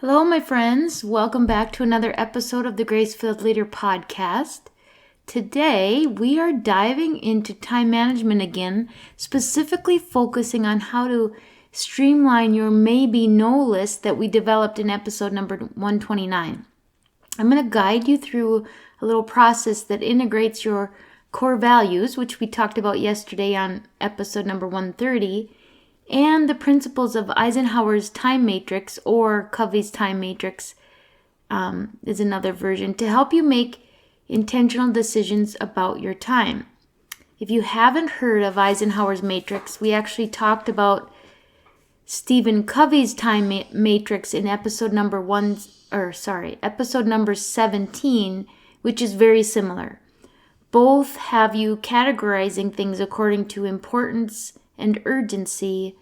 Hello, my friends. Welcome back to another episode of the Grace-Filled Leader podcast. Today, we are diving into time management again, specifically focusing on how to streamline your maybe-no list that we developed in episode number 129. I'm going to guide you through a little process that integrates your core values, which we talked about yesterday on episode number 130, and the principles of Eisenhower's time matrix, or Covey's time matrix is another version, to help you make intentional decisions about your time. If you haven't heard of Eisenhower's matrix, we actually talked about Steven Covey's time matrix in episode number 17, which is very similar. Both have you categorizing things according to importance and urgency,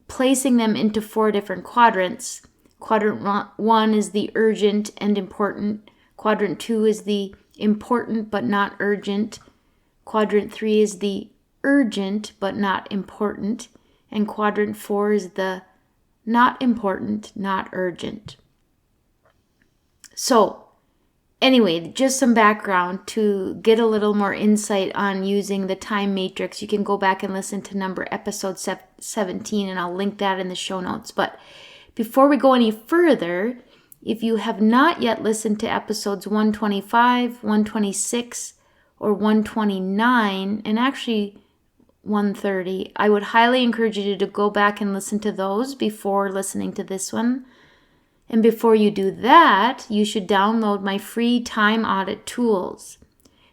placing them into 4 different quadrants. Quadrant 1 is the urgent and important. Quadrant 2 is the important but not urgent. Quadrant 3 is the urgent but not important. And quadrant 4 is the not important, not urgent. So, anyway, just some background to get a little more insight on using the time matrix. You can go back and listen to episode 17, and I'll link that in the show notes. But before we go any further, if you have not yet listened to episodes 125, 126, or 129, and actually 130, I would highly encourage you to go back and listen to those before listening to this one. And before you do that, you should download my free time audit tools.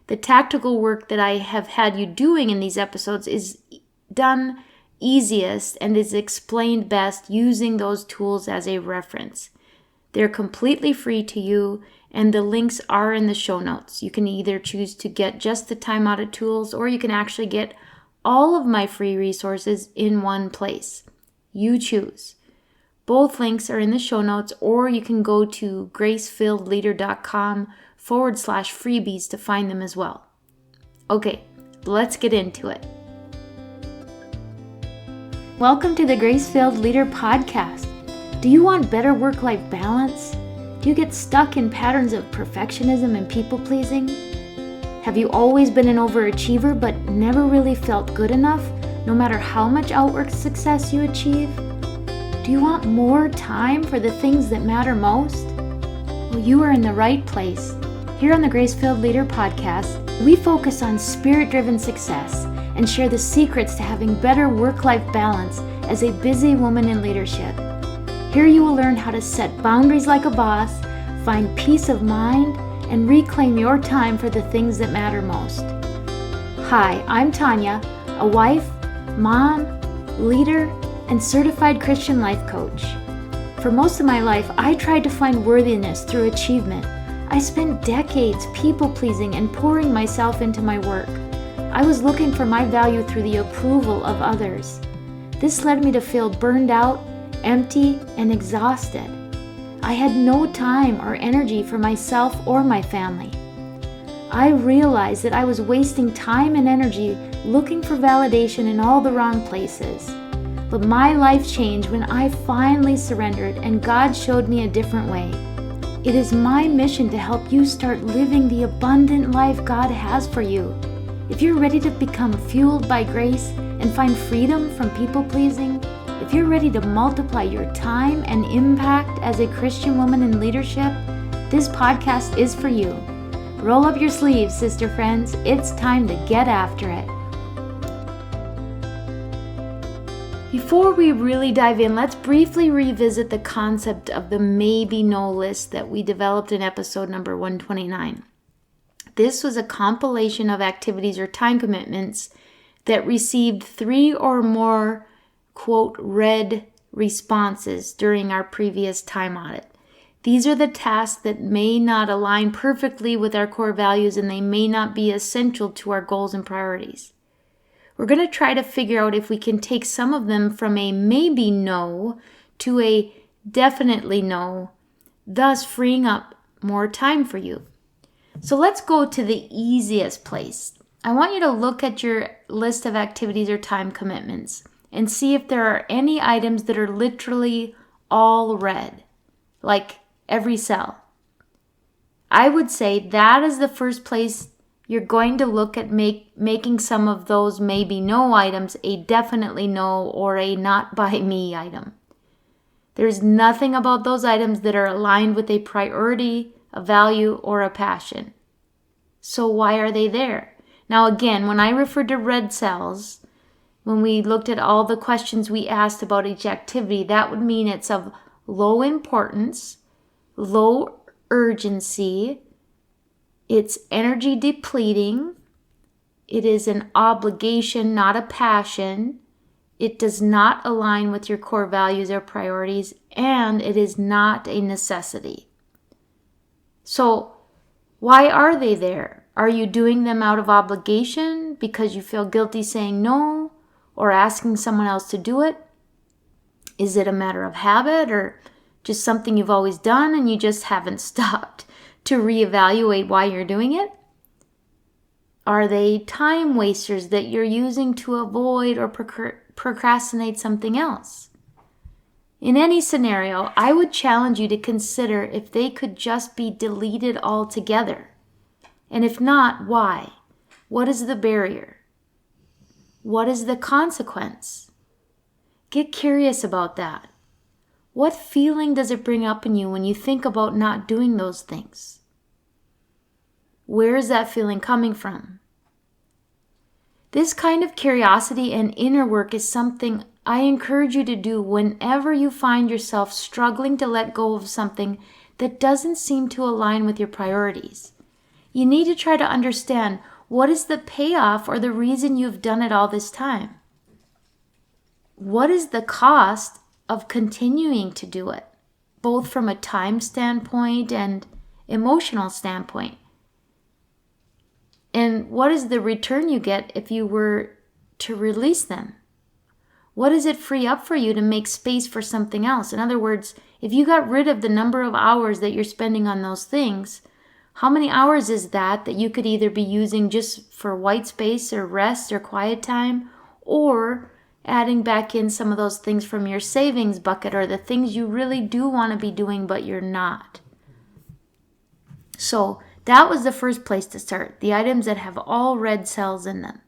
The tactical work that I have had you doing in these episodes is done easiest and is explained best using those tools as a reference. They're completely free to you, and the links are in the show notes. You can either choose to get just the time audit tools, or you can actually get all of my free resources in one place. You choose. Both links are in the show notes, or you can go to gracefilledleader.com/freebies to find them as well. Okay, let's get into it. Welcome to the Grace-Filled Leader podcast. Do you want better work-life balance? Do you get stuck in patterns of perfectionism and people-pleasing? Have you always been an overachiever but never really felt good enough, no matter how much outward success you achieve? Do you want more time for the things that matter most? Well, you are in the right place. Here on the Grace-Filled Leader podcast, we focus on spirit-driven success and share the secrets to having better work-life balance as a busy woman in leadership. Here you will learn how to set boundaries like a boss, find peace of mind, and reclaim your time for the things that matter most. Hi, I'm Tanya, a wife, mom, leader, and certified Christian life coach. For most of my life, I tried to find worthiness through achievement. I spent decades people-pleasing and pouring myself into my work. I was looking for my value through the approval of others. This led me to feel burned out, empty, and exhausted. I had no time or energy for myself or my family. I realized that I was wasting time and energy looking for validation in all the wrong places. But my life changed when I finally surrendered and God showed me a different way. It is my mission to help you start living the abundant life God has for you. If you're ready to become fueled by grace and find freedom from people-pleasing, if you're ready to multiply your time and impact as a Christian woman in leadership, this podcast is for you. Roll up your sleeves, sister friends. It's time to get after it. Before we really dive in, let's briefly revisit the concept of the maybe-no list that we developed in episode number 129. This was a compilation of activities or time commitments that received 3 or more, quote, red responses during our previous time audit. These are the tasks that may not align perfectly with our core values, and they may not be essential to our goals and priorities. We're going to try to figure out if we can take some of them from a maybe no to a definitely no, thus freeing up more time for you. So let's go to the easiest place. I want you to look at your list of activities or time commitments and see if there are any items that are literally all red. like every cell. I would say that is the first place you're going to look at making some of those maybe no items a definitely no or a not by me item. There's nothing about those items that are aligned with a priority, a value, or a passion. So why are they there? Now again, when I referred to red cells, when we looked at all the questions we asked about each activity, that would mean it's of low importance, low urgency, it's energy depleting, it is an obligation, not a passion, it does not align with your core values or priorities, and it is not a necessity. So, why are they there? Are you doing them out of obligation because you feel guilty saying no or asking someone else to do it? Is it a matter of habit or just something you've always done and you just haven't stopped to reevaluate why you're doing it? Are they time wasters that you're using to avoid or procrastinate something else? In any scenario, I would challenge you to consider if they could just be deleted altogether. And if not, why? What is the barrier? What is the consequence? Get curious about that. What feeling does it bring up in you when you think about not doing those things? Where is that feeling coming from? This kind of curiosity and inner work is something I encourage you to do whenever you find yourself struggling to let go of something that doesn't seem to align with your priorities. You need to try to understand what is the payoff or the reason you've done it all this time. What is the cost of continuing to do it, both from a time standpoint and emotional standpoint? And what is the return you get if you were to release them? What does it free up for you to make space for something else? In other words, if you got rid of the number of hours that you're spending on those things, how many hours is that you could either be using just for white space or rest or quiet time, or adding back in some of those things from your savings bucket or the things you really do want to be doing but you're not? So that was the first place to start, the items that have all red cells in them.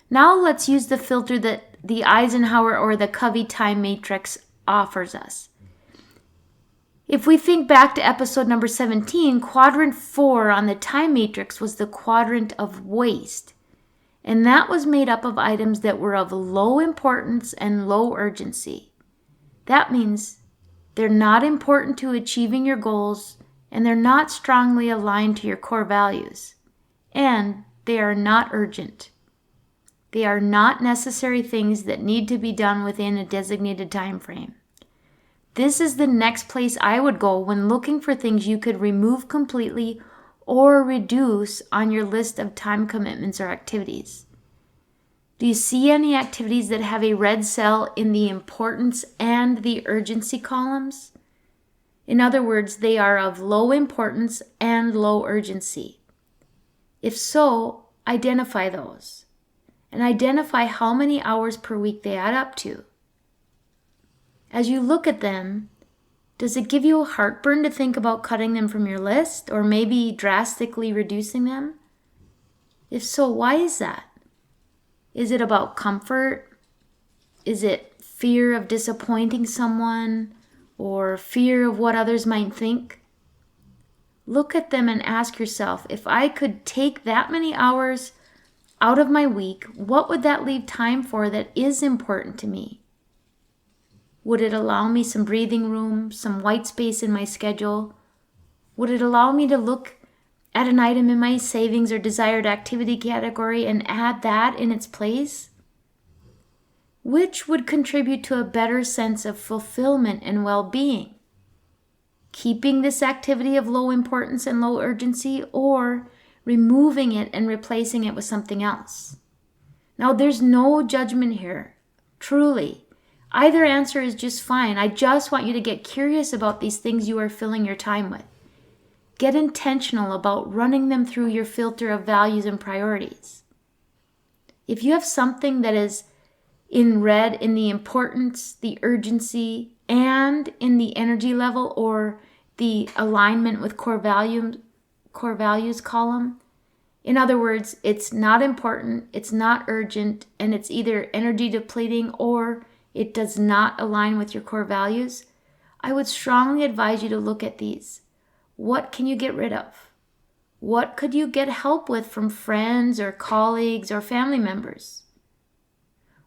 Now let's use the filter that the Eisenhower or the Covey time matrix offers us. If we think back to episode number 17, quadrant 4 on the time matrix was the quadrant of waste. And that was made up of items that were of low importance and low urgency. That means they're not important to achieving your goals, and they're not strongly aligned to your core values, and they are not urgent. They are not necessary things that need to be done within a designated time frame. This is the next place I would go when looking for things you could remove completely or reduce on your list of time commitments or activities. Do you see any activities that have a red cell in the importance and the urgency columns? In other words, they are of low importance and low urgency. If so, identify those and identify how many hours per week they add up to. As you look at them, does it give you a heartburn to think about cutting them from your list or maybe drastically reducing them? If so, why is that? Is it about comfort? Is it fear of disappointing someone? Or fear of what others might think? Look at them and ask yourself, if I could take that many hours out of my week, what would that leave time for that is important to me? Would it allow me some breathing room, some white space in my schedule? Would it allow me to look at an item in my savings or desired activity category and add that in its place? Which would contribute to a better sense of fulfillment and well-being? Keeping this activity of low importance and low urgency, or removing it and replacing it with something else? Now, there's no judgment here, truly. Either answer is just fine. I just want you to get curious about these things you are filling your time with. Get intentional about running them through your filter of values and priorities. If you have something that is in red in the importance, the urgency, and in the energy level or the alignment with core values column. In other words, it's not important, it's not urgent, and it's either energy depleting or it does not align with your core values, I would strongly advise you to look at these. What can you get rid of? What could you get help with from friends or colleagues or family members?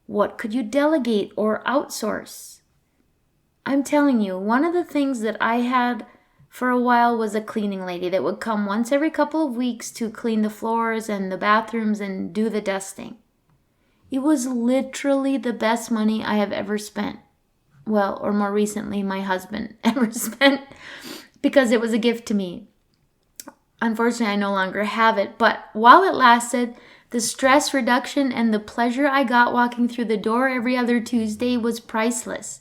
What could you delegate or outsource? I'm telling you, one of the things that I had for a while was a cleaning lady that would come once every couple of weeks to clean the floors and the bathrooms and do the dusting. It was literally the best money I have ever spent. Well, or more recently, my husband ever spent, because it was a gift to me. Unfortunately, I no longer have it, but while it lasted, the stress reduction and the pleasure I got walking through the door every other Tuesday was priceless.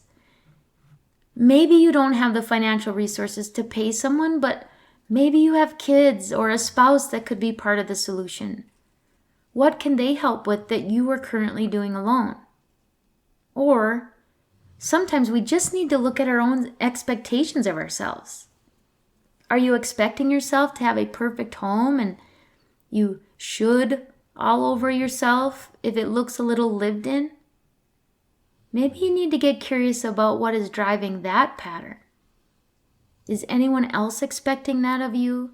Maybe you don't have the financial resources to pay someone, but maybe you have kids or a spouse that could be part of the solution. What can they help with that you are currently doing alone? Or sometimes we just need to look at our own expectations of ourselves. Are you expecting yourself to have a perfect home and you should all over yourself if it looks a little lived in? Maybe you need to get curious about what is driving that pattern. Is anyone else expecting that of you?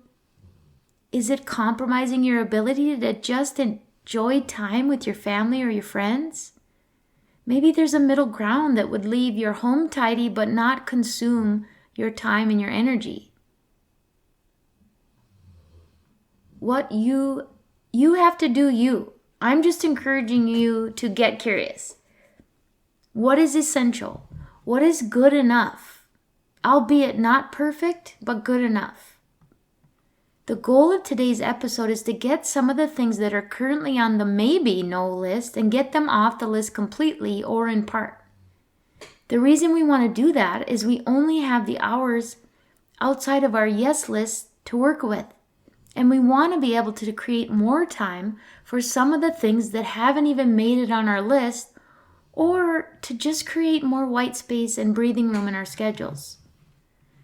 Is it compromising your ability to just enjoy time with your family or your friends? Maybe there's a middle ground that would leave your home tidy but not consume your time and your energy. What you have to do you. I'm just encouraging you to get curious. What is essential? What is good enough? Albeit not perfect, but good enough. The goal of today's episode is to get some of the things that are currently on the maybe no list and get them off the list completely or in part. The reason we want to do that is we only have the hours outside of our yes list to work with. And we want to be able to create more time for some of the things that haven't even made it on our list, or to just create more white space and breathing room in our schedules.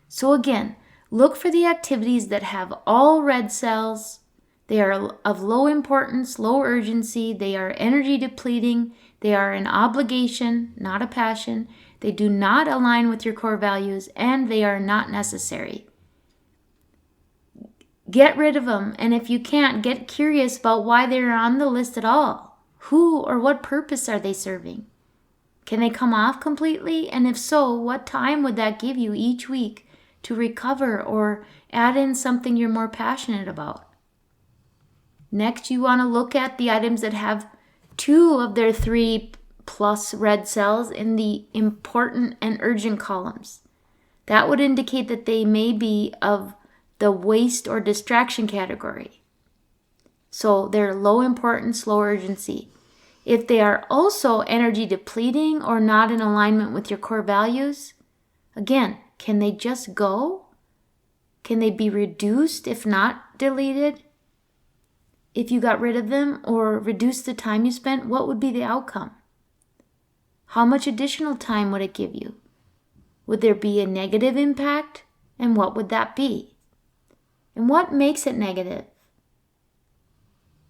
So again, look for the activities that have all red cells. They are of low importance, low urgency. They are energy depleting. They are an obligation, not a passion. They do not align with your core values, and they are not necessary. Get rid of them, and if you can't, get curious about why they're on the list at all. Who or what purpose are they serving? Can they come off completely? And if so, what time would that give you each week to recover or add in something you're more passionate about? Next, you want to look at the items that have 2 of their 3 plus red cells in the important and urgent columns. That would indicate that they may be of the waste or distraction category. So they're low importance, low urgency. If they are also energy depleting or not in alignment with your core values, again, can they just go? Can they be reduced if not deleted? If you got rid of them or reduced the time you spent, what would be the outcome? How much additional time would it give you? Would there be a negative impact? And what would that be? And what makes it negative?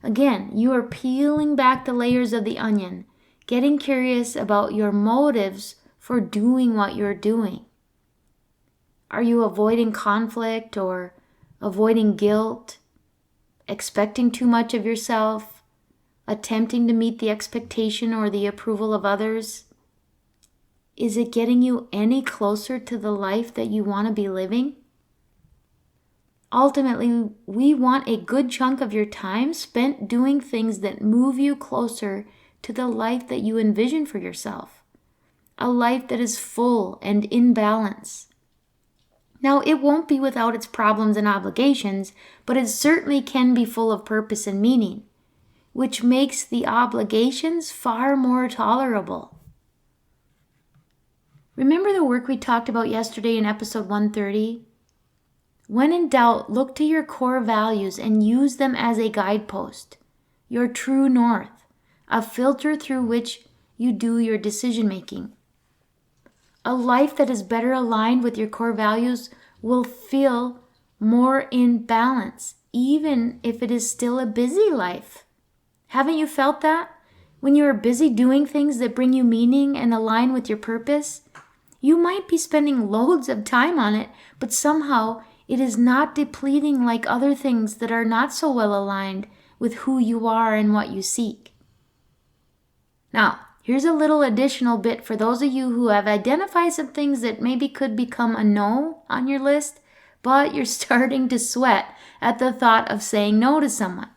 Again, you are peeling back the layers of the onion, getting curious about your motives for doing what you're doing. Are you avoiding conflict or avoiding guilt, expecting too much of yourself, attempting to meet the expectation or the approval of others? Is it getting you any closer to the life that you want to be living? Ultimately, we want a good chunk of your time spent doing things that move you closer to the life that you envision for yourself. A life that is full and in balance. Now, it won't be without its problems and obligations, but it certainly can be full of purpose and meaning, which makes the obligations far more tolerable. Remember the work we talked about yesterday in episode 130? When in doubt, look to your core values and use them as a guidepost, your true north, a filter through which you do your decision making. A life that is better aligned with your core values will feel more in balance, even if it is still a busy life. Haven't you felt that? When you are busy doing things that bring you meaning and align with your purpose, you might be spending loads of time on it, but somehow it is not depleting like other things that are not so well aligned with who you are and what you seek. Now, here's a little additional bit for those of you who have identified some things that maybe could become a no on your list, but you're starting to sweat at the thought of saying no to someone.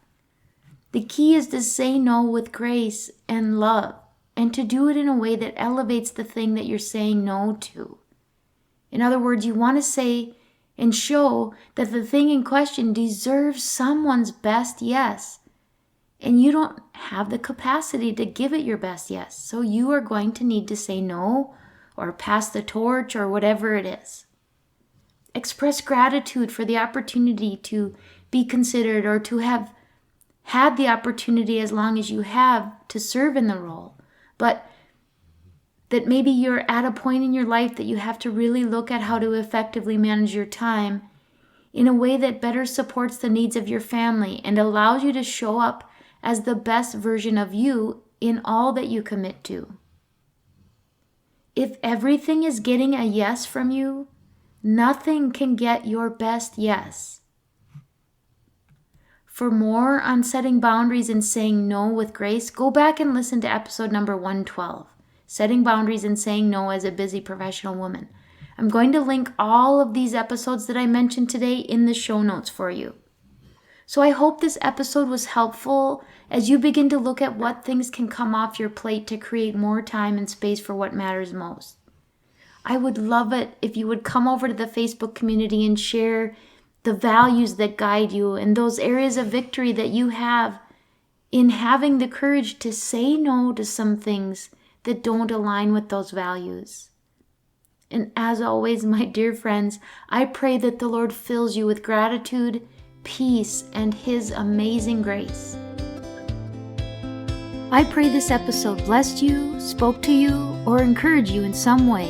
The key is to say no with grace and love, and to do it in a way that elevates the thing that you're saying no to. In other words, you want to say and show that the thing in question deserves someone's best yes, and you don't have the capacity to give it your best yes, so you are going to need to say no or pass the torch or whatever it is. Express gratitude for the opportunity to be considered or to have had the opportunity as long as you have to serve in the role, but that maybe you're at a point in your life that you have to really look at how to effectively manage your time in a way that better supports the needs of your family and allows you to show up as the best version of you in all that you commit to. If everything is getting a yes from you, nothing can get your best yes. For more on setting boundaries and saying no with grace, go back and listen to episode number 112, Setting Boundaries and Saying No as a Busy Professional Woman. I'm going to link all of these episodes that I mentioned today in the show notes for you. So I hope this episode was helpful as you begin to look at what things can come off your plate to create more time and space for what matters most. I would love it if you would come over to the Facebook community and share the values that guide you and those areas of victory that you have in having the courage to say no to some things that don't align with those values. And as always, my dear friends, I pray that the Lord fills you with gratitude, peace, and His amazing grace. I pray this episode blessed you, spoke to you, or encouraged you in some way.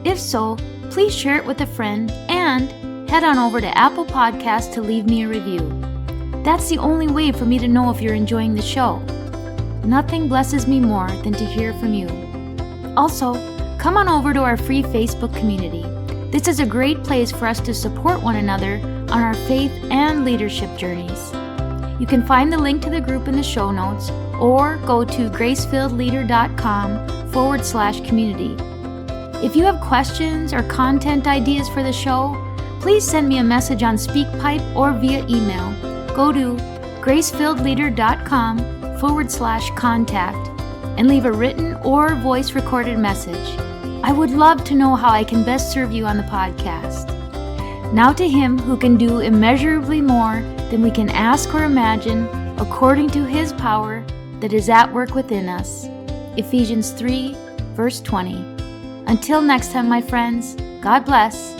If so, please share it with a friend and head on over to Apple Podcasts to leave me a review. That's the only way for me to know if you're enjoying the show. Nothing blesses me more than to hear from you. Also, come on over to our free Facebook community. This is a great place for us to support one another on our faith and leadership journeys. You can find the link to the group in the show notes or go to gracefilledleader.com/community. If you have questions or content ideas for the show, please send me a message on SpeakPipe or via email. Go to gracefilledleader.com/contact and leave a written or voice recorded message. I would love to know how I can best serve you on the podcast. Now to Him who can do immeasurably more than we can ask or imagine, according to His power that is at work within us. Ephesians 3, verse 20. Until next time, my friends, God bless.